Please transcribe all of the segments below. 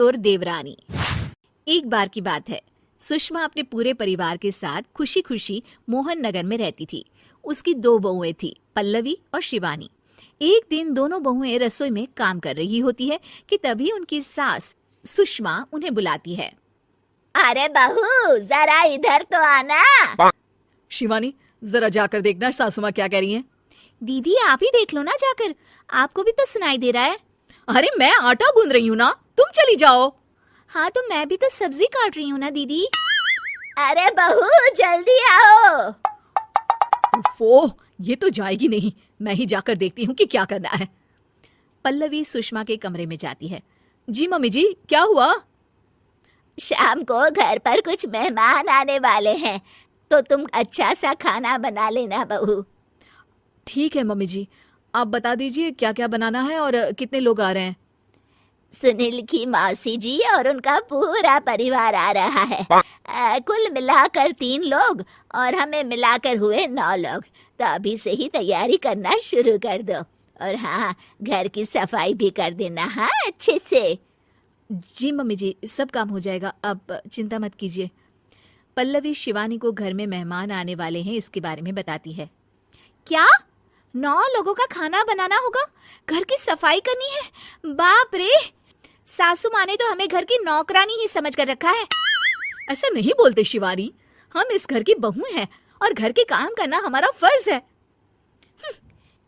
और देवरानी। एक बार की बात है, सुषमा अपने पूरे परिवार के साथ खुशी खुशी मोहन नगर में रहती थी। उसकी 2 बहुएं थी, पल्लवी और शिवानी। एक दिन दोनों बहुएं रसोई में काम कर रही होती है कि तभी उनकी सास सुषमा उन्हें बुलाती है। अरे बहू, जरा इधर तो आना। शिवानी, जरा जाकर देखना सासू माँ क्या कह रही हैं। दीदी आप ही देख लो ना जाकर, आपको भी तो सुनाई दे रहा है। अरे मैं आटा गूंद रही हूँ ना, तुम चली जाओ। हाँ तो मैं भी तो सब्जी काट रही हूँ ना दीदी। अरे बहू जल्दी आओ। ओह, ये तो जाएगी नहीं, मैं ही जाकर देखती हूँ कि क्या करना है। पल्लवी सुषमा के कमरे में जाती है। जी मम्मी जी, क्या हुआ? शाम को घर पर कुछ मेहमान आने वाले हैं, तो तुम अच्छा सा खाना बना लेना बहू। ठीक है मम्मी जी, आप बता दीजिए क्या क्या बनाना है और कितने लोग आ रहे हैं। सुनील की मौसी जी और उनका पूरा परिवार आ रहा है। कुल मिलाकर 3 लोग और हमें मिलाकर हुए 9 लोग। तो अभी से ही तैयारी करना शुरू कर दो। और हाँ, घर की सफाई भी कर देना, हाँ अच्छे से। जी मम्मी जी, सब काम हो जाएगा, आप चिंता मत कीजिए। पल्लवी शिवानी को घर में मेहमान आने वाले हैं इसके बारे में बताती है। क्या 9 लोगों का खाना बनाना होगा, घर की सफाई करनी है? बाप रे, सासू माँ ने तो हमें घर की नौकरानी ही समझ कर रखा है। ऐसा नहीं बोलते शिवानी, हम इस घर की बहू हैं और घर के काम करना हमारा फर्ज है।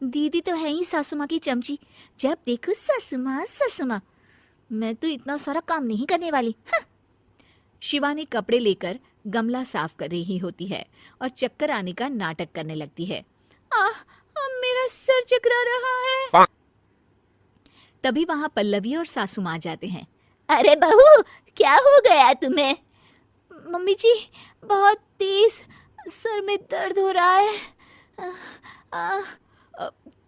दीदी तो है ही सासू माँ की चमची, जब देखो सासू माँ सासू माँ। मैं तो इतना सारा काम नहीं करने वाली। शिवानी कपड़े लेकर गमला साफ कर रही होती है और चक्कर आने का नाटक करने लगती है। मेरा सर चकरा रहा है। तभी वहां पल्लवी और सासू माँ जाते हैं। अरे बहू, क्या हो गया तुम्हें? मम्मी जी, बहुत तेज सर में दर्द हो रहा है।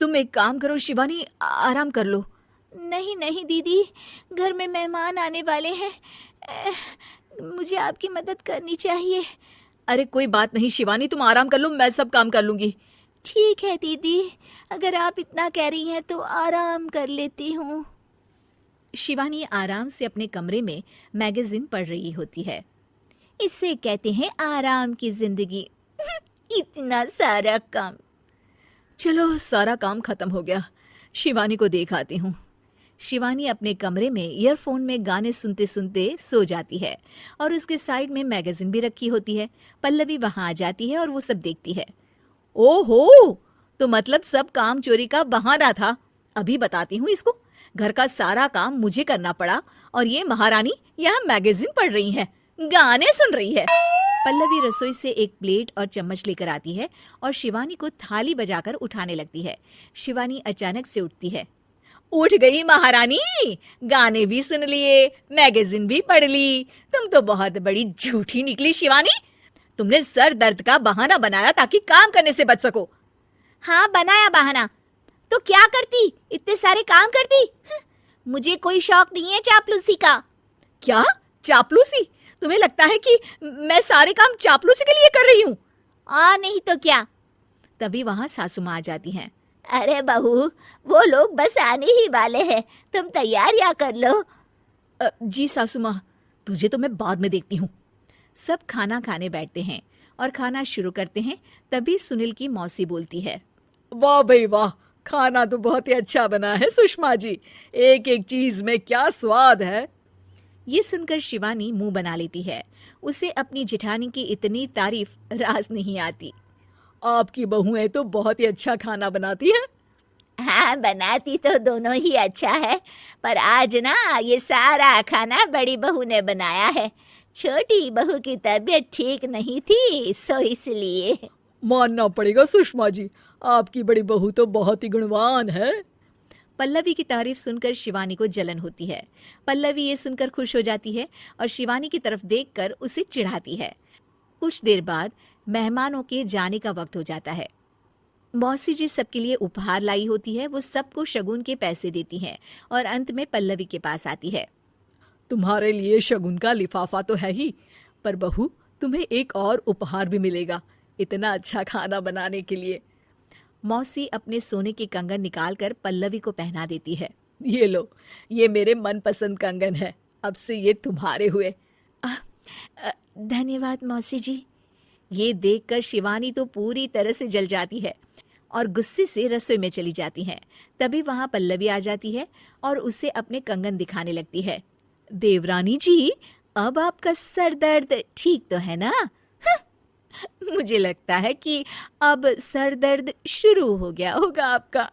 तुम एक काम करो शिवानी, आराम कर लो। नहीं नहीं दीदी, घर में मेहमान आने वाले हैं, मुझे आपकी मदद करनी चाहिए। अरे कोई बात नहीं शिवानी, तुम आराम कर लो, मैं सब काम कर लूंगी। ठीक है दीदी, अगर आप इतना कह रही हैं तो आराम कर लेती हूँ। शिवानी आराम से अपने कमरे में मैगजीन पढ़ रही होती है। इसे कहते हैं आराम की जिंदगी। इतना सारा काम। चलो सारा काम खत्म हो गया, शिवानी को देख आती हूँ। शिवानी अपने कमरे में ईयरफोन में गाने सुनते सुनते सो जाती है और उसके साइड में मैगजीन भी रखी होती है। पल्लवी वहां आ जाती है और वो सब देखती है। ओहो, तो मतलब सब काम चोरी का बहाना था। अभी बताती हूँ इसको। घर का सारा काम मुझे करना पड़ा और ये महारानी यहाँ मैगजीन पढ़ रही है, गाने सुन रही है। पल्लवी रसोई से एक प्लेट और चम्मच लेकर आती है और शिवानी को थाली बजाकर उठाने लगती है। शिवानी अचानक से उठती है। उठ गई महारानी, गाने भी सुन लिए, मैगजीन भी पढ़ ली। तुम तो बहुत बड़ी झूठी निकली शिवानी। तुमने सर दर्द का बहाना बनाया ताकि काम करने से बच सको। हाँ बनाया बहाना, तो क्या करती, इतने सारे काम करती। मुझे कोई शौक नहीं है चापलूसी का। क्या चापलूसी? तुम्हें लगता है कि मैं सारे काम चापलूसी के लिए कर रही हूँ? नहीं तो क्या। तभी वहां सासू माँ आ जाती हैं। अरे बहू, वो लोग बस आने ही वाले हैं, तुम तैयारियां कर लो। जी सासू माँ, तुझे तो मैं बाद में देखती हूँ। सब खाना खाने बैठते हैं और खाना शुरू करते हैं। तभी सुनील की मौसी बोलती है। वाह भाई वाह, खाना तो बहुत ही अच्छा बना है सुषमा जी, एक एक चीज में क्या स्वाद है। ये सुनकर शिवानी मुंह बना लेती है। उसे अपनी जेठानी की इतनी तारीफ रास नहीं आती। आपकी बहुएं तो बहुत ही अच्छा खाना बनाती हैं। हाँ, बनाती तो दोनों ही अच्छा है, पर आज ना ये सारा खाना बड़ी बहू ने बनाया है। छोटी बहू की तबीयत ठीक नहीं थी, सो इसलिए। मानना पड़ेगा सुषमा जी, आपकी बड़ी बहू तो बहुत ही गुणवान है। पल्लवी की तारीफ सुनकर शिवानी को जलन होती है। पल्लवी ये सुनकर खुश हो जाती है और शिवानी की तरफ देखकर उसे चिढ़ाती है। कुछ देर बाद मेहमानों के जाने का वक्त हो जाता है। मौसी जी सबके लिए उपहार लाई होती है। वो सबको शगुन के पैसे देती हैं और अंत में पल्लवी के पास आती है। तुम्हारे लिए शगुन का लिफाफा तो है ही, पर बहू तुम्हें एक और उपहार भी मिलेगा इतना अच्छा खाना बनाने के लिए। मौसी अपने सोने के कंगन निकालकर पल्लवी को पहना देती है। ये लो, ये मेरे मनपसंद कंगन है, अब से ये तुम्हारे हुए। धन्यवाद मौसी जी। ये देखकर शिवानी तो पूरी तरह से जल जाती है और गुस्से से रसोई में चली जाती है। तभी वहां पल्लवी आ जाती है और उसे अपने कंगन दिखाने लगती है। देवरानी जी, अब आपका सर दर्द ठीक तो है ना? मुझे लगता है कि अब सर दर्द शुरू हो गया होगा आपका।